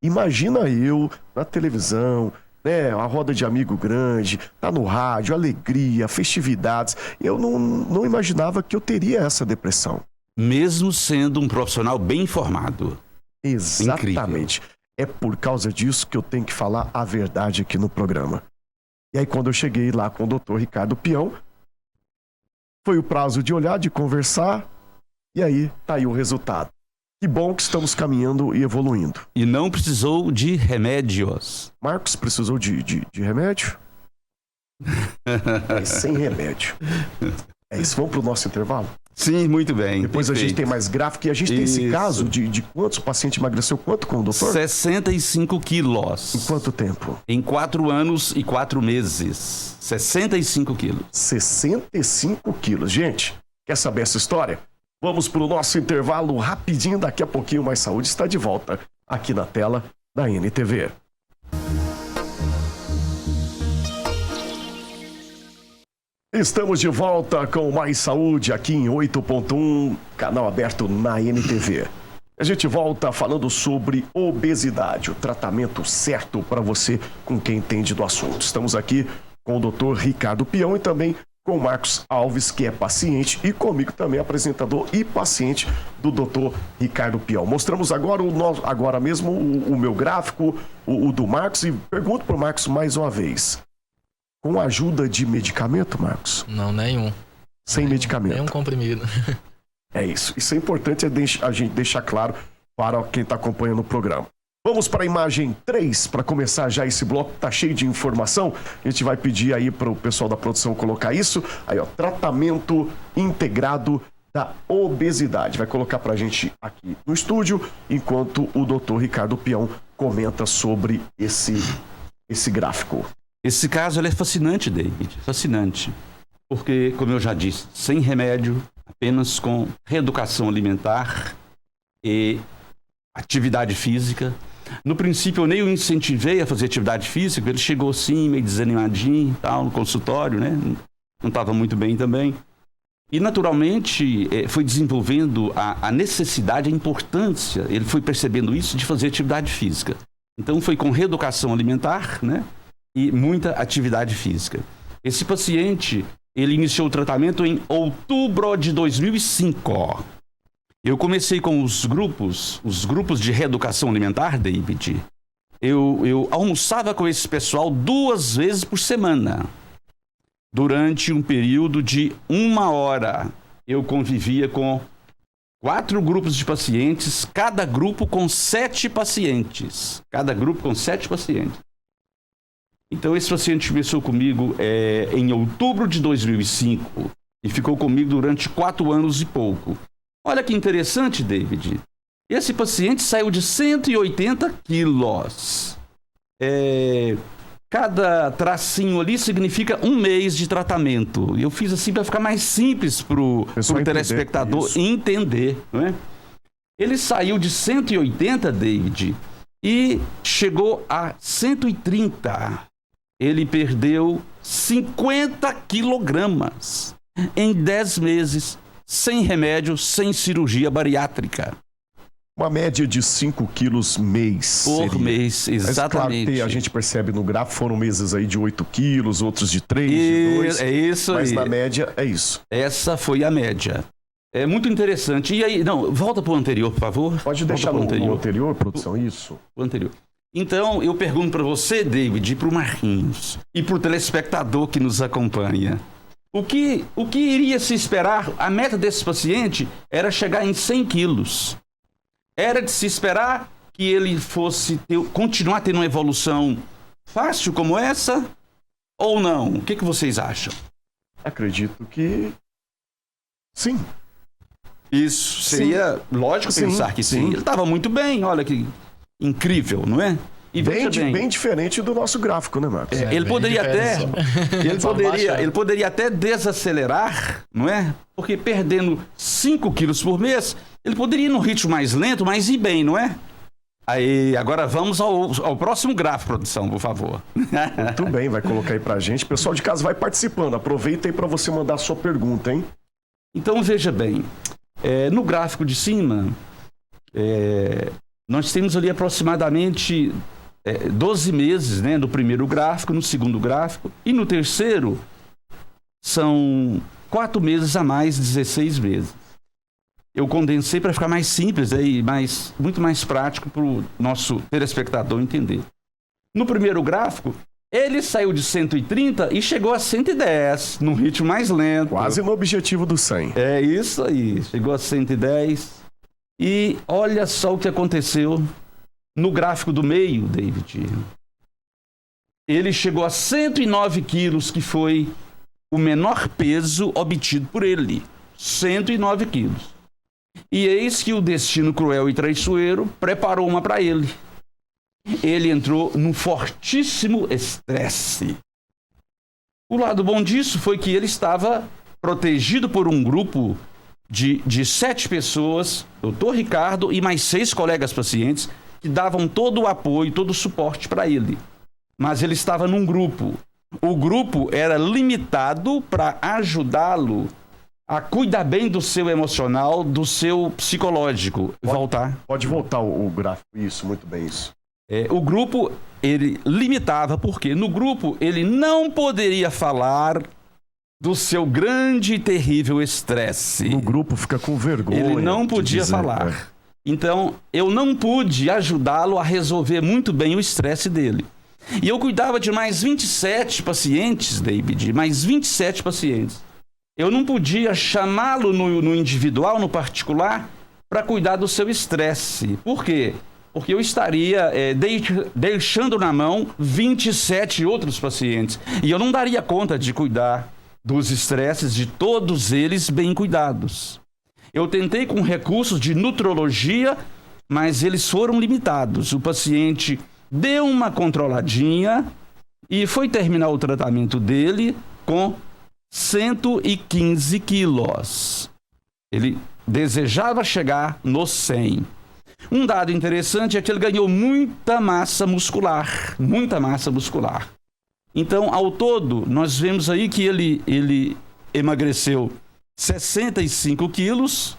Imagina eu na televisão, né, a roda de amigo grande, tá no rádio, alegria, festividades. Eu não imaginava que eu teria essa depressão. Mesmo sendo um profissional bem informado. Exatamente. Incrível. É por causa disso que eu tenho que falar a verdade aqui no programa. E aí, quando eu cheguei lá com o doutor Ricardo Peão, foi o prazo de olhar, de conversar, e aí tá aí o resultado. Que bom que estamos caminhando e evoluindo. E não precisou de remédios. Marcos precisou de remédio? Sem remédio. É isso, vamos pro nosso intervalo? Sim, muito bem. Depois perfeito. A gente tem mais gráfico e a gente tem esse caso de quantos o paciente emagreceu quanto com o doutor? 65 quilos. Em quanto tempo? Em 4 anos e 4 meses. 65 quilos. 65 quilos. Gente, quer saber essa história? Vamos pro nosso intervalo rapidinho, daqui a pouquinho Mais Saúde está de volta aqui na tela da NTV. Estamos de volta com Mais Saúde aqui em 8.1, canal aberto na NTV. A gente volta falando sobre obesidade, o tratamento certo para você com quem entende do assunto. Estamos aqui com o Dr. Ricardo Peão e também com o Marcos Alves, que é paciente, e comigo também apresentador e paciente do Dr. Ricardo Peão. Mostramos agora agora mesmo o meu gráfico, o do Marcos, e pergunto para o Marcos mais uma vez. Com a ajuda de medicamento, Marcos? Não, nenhum. Sem medicamento? Nenhum comprimido. É isso. Isso é importante a gente deixar claro para quem está acompanhando o programa. Vamos para a imagem 3, para começar já esse bloco, tá cheio de informação. A gente vai pedir aí para o pessoal da produção colocar isso. Aí, ó, tratamento integrado da obesidade. Vai colocar para a gente aqui no estúdio, enquanto o Dr. Ricardo Peão comenta sobre esse gráfico. Esse caso ele é fascinante, David, fascinante. Porque, como eu já disse, sem remédio, apenas com reeducação alimentar e atividade física. No princípio, eu nem o incentivei a fazer atividade física, ele chegou assim, meio desanimadinho, tal, no consultório, né? Não estava muito bem também. E, naturalmente, foi desenvolvendo a necessidade, a importância, ele foi percebendo isso, de fazer atividade física. Então, foi com reeducação alimentar, né? E muita atividade física. Esse paciente, ele iniciou o tratamento em outubro de 2005. Eu comecei com os grupos de reeducação alimentar, David. Eu almoçava com esse pessoal 2 vezes por semana. Durante um período de 1 hora, eu convivia com 4 grupos de pacientes, cada grupo com 7 pacientes. Cada grupo com 7 pacientes. Então, esse paciente começou comigo em outubro de 2005 e ficou comigo durante 4 anos e pouco. Olha que interessante, David. Esse paciente saiu de 180 quilos. Cada tracinho ali significa 1 mês de tratamento. Eu fiz assim para ficar mais simples para o telespectador entender. Não é? Ele saiu de 180, David, e chegou a 130. Ele perdeu 50 quilogramas em 10 meses, sem remédio, sem cirurgia bariátrica. Uma média de 5 quilos mês. Por mês, exatamente. Mas, claro, a gente percebe no gráfico, foram meses aí de 8 quilos, outros de 3, de 2. É isso aí. Mas na média é isso. Essa foi a média. É muito interessante. E aí, não, volta para o anterior, por favor. Pode deixar no anterior, produção, isso. O anterior. Então, eu pergunto para você, David, e para o Marquinhos, e para o telespectador que nos acompanha. O que iria se esperar? A meta desse paciente era chegar em 100 quilos. Era de se esperar que ele fosse continuar tendo uma evolução fácil como essa? Ou não? O que vocês acham? Acredito que sim. Isso seria lógico pensar que sim. Ele estava muito bem, olha que incrível, não é? E bem diferente do nosso gráfico, né, Marcos? Ele poderia até desacelerar, não é? Porque perdendo 5 quilos por mês, ele poderia ir num ritmo mais lento, mas ir bem, não é? Aí, agora vamos ao próximo gráfico, produção, por favor. Muito bem, vai colocar aí pra gente. O pessoal de casa vai participando. Aproveita aí para você mandar a sua pergunta, hein? Então, veja bem. No gráfico de cima, nós temos ali aproximadamente 12 meses, né, no primeiro gráfico, no segundo gráfico, e no terceiro são 4 meses a mais, 16 meses. Eu condensei para ficar mais simples e muito mais prático para o nosso telespectador entender. No primeiro gráfico, ele saiu de 130 e chegou a 110, num ritmo mais lento. Quase no objetivo do 100. É isso aí, chegou a 110. E olha só o que aconteceu no gráfico do meio, David. Ele chegou a 109 quilos, que foi o menor peso obtido por ele. 109 quilos. E eis que o destino cruel e traiçoeiro preparou uma para ele. Ele entrou num fortíssimo estresse. O lado bom disso foi que ele estava protegido por um grupo de 7 pessoas, Dr. Ricardo e mais 6 colegas pacientes, que davam todo o apoio, todo o suporte para ele. Mas ele estava num grupo. O grupo era limitado para ajudá-lo a cuidar bem do seu emocional, do seu psicológico. Pode voltar o gráfico. Isso, muito bem, isso. O grupo, ele limitava, porque no grupo ele não poderia falar do seu grande e terrível estresse. No grupo fica com vergonha. Ele não podia falar. Então, eu não pude ajudá-lo a resolver muito bem o estresse dele. E eu cuidava de mais 27 pacientes, David, mais 27 pacientes. Eu não podia chamá-lo no individual, no particular, para cuidar do seu estresse. Por quê? Porque eu estaria deixando na mão 27 outros pacientes. E eu não daria conta de cuidar dos estresses de todos eles bem cuidados. Eu tentei com recursos de nutrologia, mas eles foram limitados. O paciente deu uma controladinha e foi terminar o tratamento dele com 115 quilos. Ele desejava chegar nos 100. Um dado interessante é que ele ganhou muita massa muscular. Muita massa muscular. Então, ao todo, nós vemos aí que ele emagreceu 65 quilos,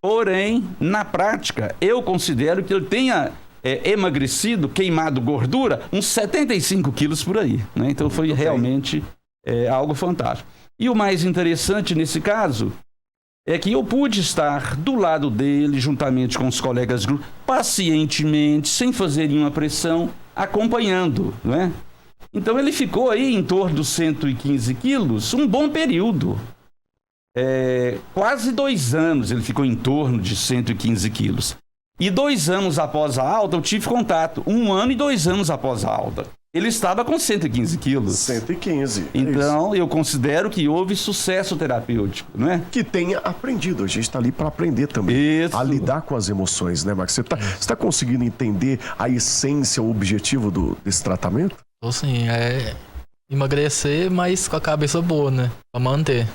porém, na prática, eu considero que ele tenha emagrecido, queimado gordura, uns 75 quilos por aí, né? Então foi realmente algo fantástico. E o mais interessante nesse caso é que eu pude estar do lado dele, juntamente com os colegas, pacientemente, sem fazer nenhuma pressão, acompanhando, não é? Então ele ficou aí em torno dos 115 quilos, um bom período. Quase 2 anos ele ficou em torno de 115 quilos. E 2 anos após a alta, eu tive contato. 1 ano e 2 anos após a alta. Ele estava com 115 quilos. 115. Então, eu considero que houve sucesso terapêutico, não é? Que tenha aprendido. A gente está ali para aprender também. Isso. A lidar com as emoções, né, Marcos? Você está conseguindo entender a essência, o objetivo desse tratamento? Então, sim, emagrecer, mas com a cabeça boa, né? Pra manter.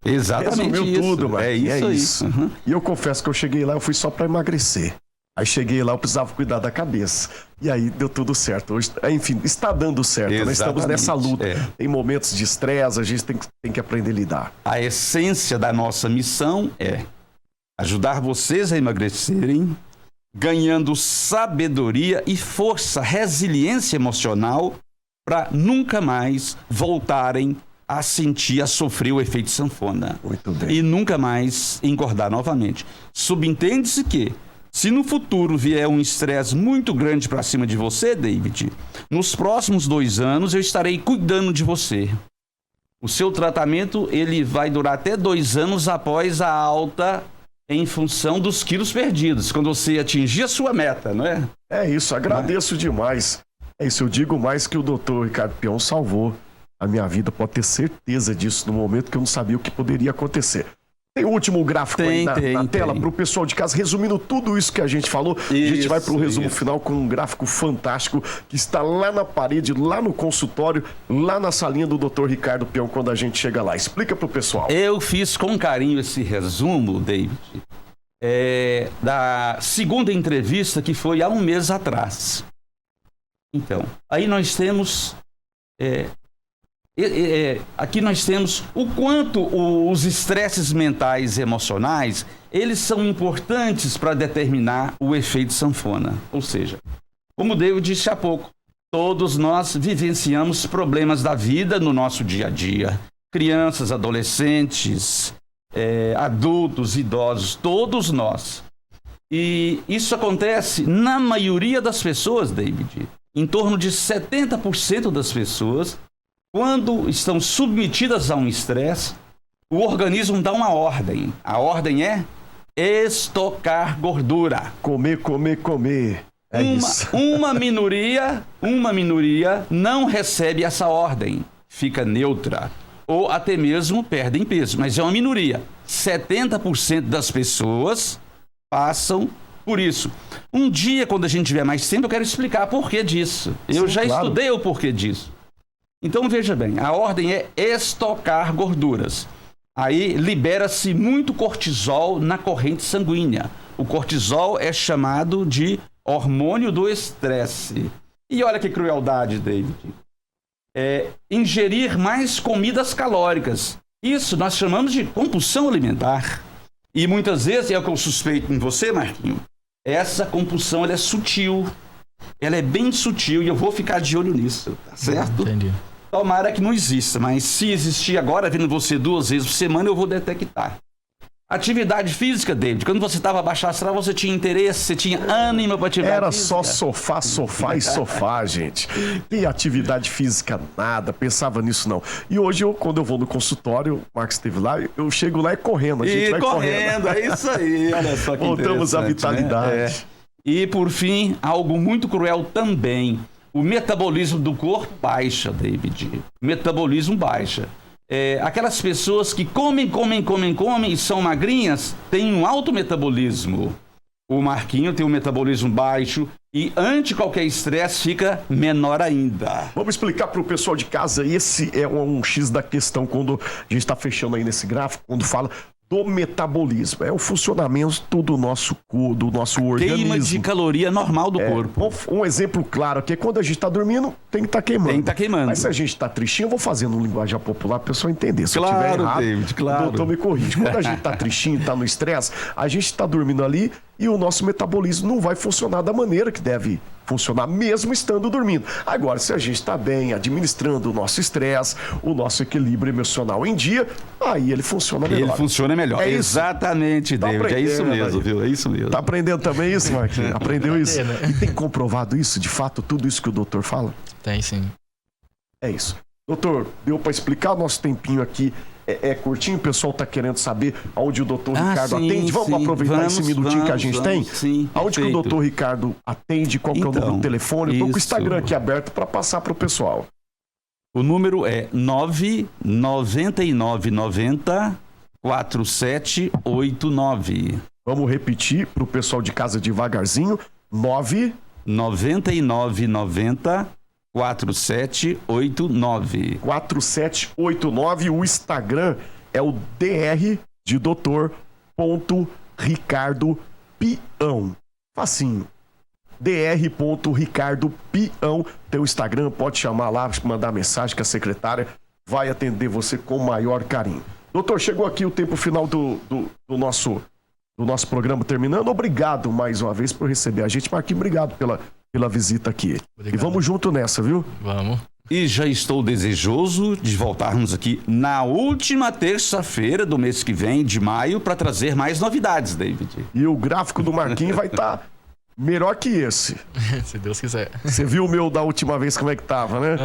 Exatamente. Resumiu isso. tudo, mas É isso. Uhum. E eu confesso que eu cheguei lá, eu fui só para emagrecer. Aí cheguei lá, eu precisava cuidar da cabeça. E aí deu tudo certo. Hoje, enfim, está dando certo. Nós estamos nessa luta. Tem momentos de estresse, a gente tem que aprender a lidar. A essência da nossa missão é ajudar vocês a emagrecerem, ganhando sabedoria e força, resiliência emocional, para nunca mais voltarem a sentir, a sofrer o efeito sanfona. Muito bem. E nunca mais engordar novamente. Subentende-se que, se no futuro vier um estresse muito grande para cima de você, David, nos próximos 2 anos eu estarei cuidando de você. O seu tratamento ele vai durar até 2 anos após a alta em função dos quilos perdidos, quando você atingir a sua meta, não é? É isso, agradeço demais. É isso, eu digo mais que o Dr. Ricardo Peon salvou a minha vida, pode ter certeza disso, no momento que eu não sabia o que poderia acontecer. Tem o último gráfico aí na tela para o pessoal de casa, resumindo tudo isso que a gente falou. A gente vai para o resumo final com um gráfico fantástico que está lá na parede, lá no consultório, lá na salinha do Dr. Ricardo Peon, quando a gente chega lá. Explica para o pessoal. Eu fiz com carinho esse resumo, David, da segunda entrevista que foi há 1 mês atrás. Então, aí nós temos... aqui nós temos o quanto os estresses mentais e emocionais, eles são importantes para determinar o efeito sanfona. Ou seja, como o David disse há pouco, todos nós vivenciamos problemas da vida no nosso dia a dia. Crianças, adolescentes, adultos, idosos, todos nós. E isso acontece na maioria das pessoas, David. Em torno de 70% das pessoas, quando estão submetidas a um estresse, o organismo dá uma ordem. A ordem é estocar gordura. Comer, comer, comer. Uma minoria não recebe essa ordem, fica neutra, ou até mesmo perdem peso, mas é uma minoria. 70% das pessoas passam por isso. Um dia, quando a gente tiver mais tempo, eu quero explicar por que disso. Eu já estudei o porquê disso. Então, veja bem, a ordem é estocar gorduras. Aí libera-se muito cortisol na corrente sanguínea. O cortisol é chamado de hormônio do estresse. E olha que crueldade, David. ingerir mais comidas calóricas. Isso nós chamamos de compulsão alimentar. E muitas vezes, é o que eu suspeito em você, Marquinho, essa compulsão ela é sutil. Ela é bem sutil e eu vou ficar de olho nisso, tá certo? Entendi. Tomara que não exista, mas se existir agora, vendo você 2 vezes por semana, eu vou detectar. Atividade física, David, quando você estava abaixo astral, você tinha interesse, você tinha ânimo para atividade Era física? só sofá, sofá e sofá, gente. E atividade física, nada, pensava nisso não. E hoje, quando eu vou no consultório, o Marcos esteve lá, eu chego lá e correndo, a gente vai correndo. É isso aí, olha só que Voltamos à vitalidade. Né? E por fim, algo muito cruel também, o metabolismo do corpo baixa, David. O metabolismo baixa. Aquelas pessoas que comem e são magrinhas, têm um alto metabolismo. O Marquinho tem um metabolismo baixo e, ante qualquer estresse, fica menor ainda. Vamos explicar para o pessoal de casa, esse é um X da questão quando a gente está fechando aí nesse gráfico, quando fala do metabolismo. É o funcionamento do nosso organismo. Queima de caloria normal do corpo. Um exemplo claro aqui é quando a gente está dormindo, tem que estar queimando. Tem que estar queimando. Mas se a gente está tristinho, eu vou fazendo um linguagem popular para a pessoa entender. Se claro, eu estiver errado, David, claro. O doutor me corrige. Quando a gente está tristinho, está no estresse, a gente está dormindo ali e o nosso metabolismo não vai funcionar da maneira que deve funcionar, mesmo estando dormindo. Agora, se a gente está bem, administrando o nosso estresse, o nosso equilíbrio emocional em dia, aí ele funciona melhor. Ele funciona melhor. É isso. Exatamente, Tá David. É isso mesmo, aí. viu? É isso mesmo. Tá aprendendo também isso, Marquinhos? Aprendeu isso? né? E tem comprovado isso, de fato, tudo isso que o doutor fala? Tem sim. É isso. Doutor, deu para explicar? O nosso tempinho aqui é curtinho, o pessoal tá querendo saber aonde o doutor Ricardo sim, atende. Vamos aproveitar esse minutinho que a gente tem? Sim, Aonde que o doutor Ricardo atende? Qual que é o número do telefone? Eu tô com o isso. Instagram aqui aberto para passar pro pessoal. O número é 99990 4789. Vamos repetir pro pessoal de casa devagarzinho. 9990 4789. 4789. O Instagram é o dr de doutor Ricardo Peão. Facinho. dr.ricardo Peão. Tem o Instagram, pode chamar lá, mandar mensagem que a secretária vai atender você com o maior carinho. Doutor, chegou aqui o tempo final do nosso programa terminando. Obrigado mais uma vez por receber a gente. Marquinhos, obrigado pela visita aqui. Obrigado. E vamos junto nessa, viu? Vamos. E já estou desejoso de voltarmos aqui na última terça-feira do mês que vem, de maio, para trazer mais novidades, David. E o gráfico do Marquinhos vai estar melhor que esse. Se Deus quiser. Você viu o meu da última vez como é que tava, né?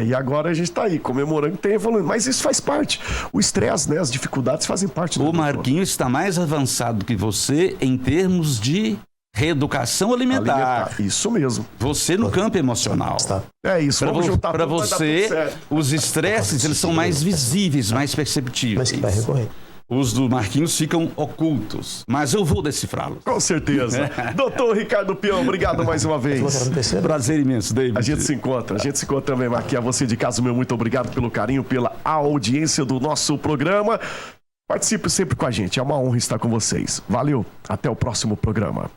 E agora a gente tá aí, comemorando que tem evoluindo. Mas isso faz parte. O estresse, né? As dificuldades fazem parte do O Marquinhos está mais avançado que você em termos de reeducação alimentar. Isso mesmo. Você no campo emocional. É isso, vamos juntar Para tudo, vai dar você, tudo certo. os estresses eles são mais visíveis, mais perceptíveis. Mas que vai recorrer. Os do Marquinhos ficam ocultos, mas eu vou decifrá-los. Com certeza. Doutor Ricardo Peão, obrigado mais uma vez. Prazer imenso, David. A gente se encontra também, Marquinhos. A você de casa, meu muito obrigado pelo carinho, pela audiência do nosso programa. Participe sempre com a gente, é uma honra estar com vocês. Valeu, até o próximo programa.